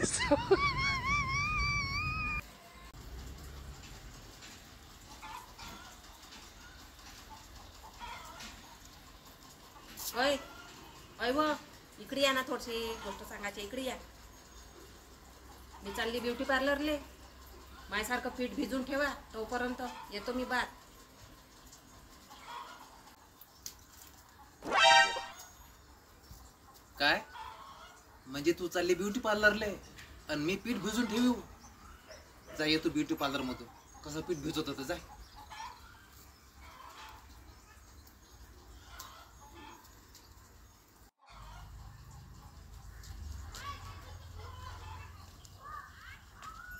ओय ओय व इकडे या ना, थोडीशी गोष्ट सांगायची, इकडे या. मी चालली ब्युटी पार्लरले. माझ्यासारखं पीठ भिजून ठेवा, तोपर्यंत येतो मी बाद. काय म्हणजे तू चालली ब्युटी पार्लरले आणि मी पीठ भिजून ठेवू? जा येतो ब्युटी पार्लर मधून. कसं पीठ भिजवत होतं, जा.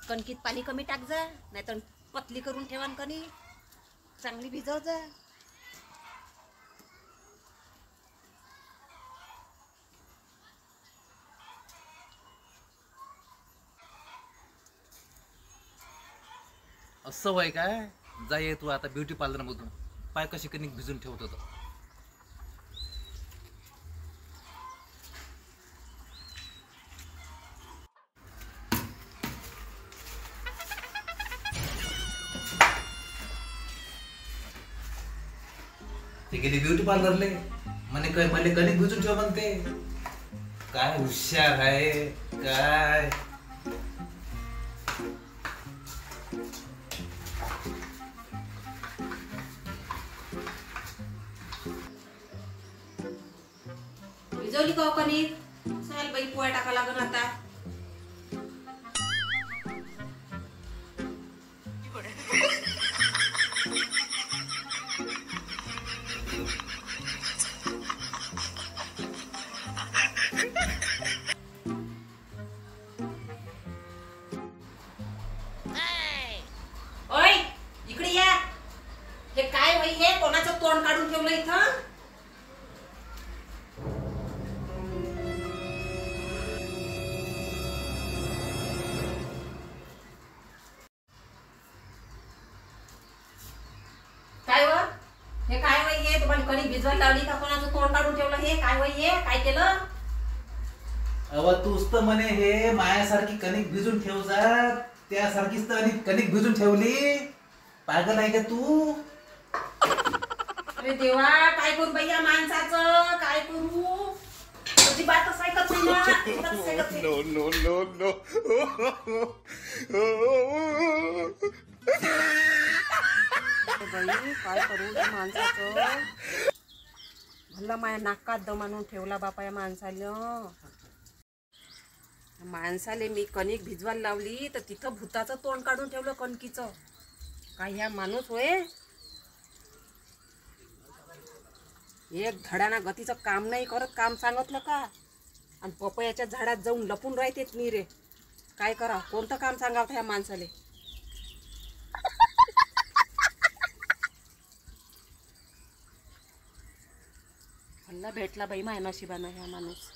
कणकीत पाणी कमी टाक जा, नाहीतर पतली करून ठेवा कणिक. चांगली भिजव जा. असं वय काय? जा ये तू आता ब्युटी पार्लर मधून. पाय कशी कणिक भिजून ठेवत होतं. ते गेली ब्युटी पार्लरले, म्हणे काय मला कणिक भिजून ठेव म्हणते. काय हुशार आहे काय. भिजवली का कणिक? चाल बाई, पोळ्या टाका लागन आता. ओय इकडे या. हे काय बाई, हे कोणाचं तोंड काढून ठेवलं इथं? काय व हे काय वय, हे तुम्हाला कणिक भिजवायला लावली का? कोणाचं तोंड काढून ठेवलं? हे काय वय, हे काय केलं? अव तूच तर म्हणे हे मायासारखी कणिक भिजून ठेव जा. त्यासारखीच तर कणिक भिजून ठेवली. पागल आहे का तू? अरे देवा, काय करू बाई या माणसाचं? काय करू? तुझी बातच ऐकत नाही ना. बातच ऐकत नाही. बाई काय करू या माणसाचं? भल्ला माया नाकात दम आणून ठेवला बापा या माणसाले मी कणिक भिजवायला लावली तर तिथं भूताचं तोंड काढून ठेवलं कणकीचं. काय ह्या माणूस होय? एक धडाना गतीचं काम नाही करत. काम सांगितलं का आणि पपयाच्या झाडात जाऊन लपून राहतेत मी रे. काय करा, कोणतं काम सांगावं ह्या माणसाले? भल्ला भेटला बाई माझ्या नशिबानं ह्या माणूस.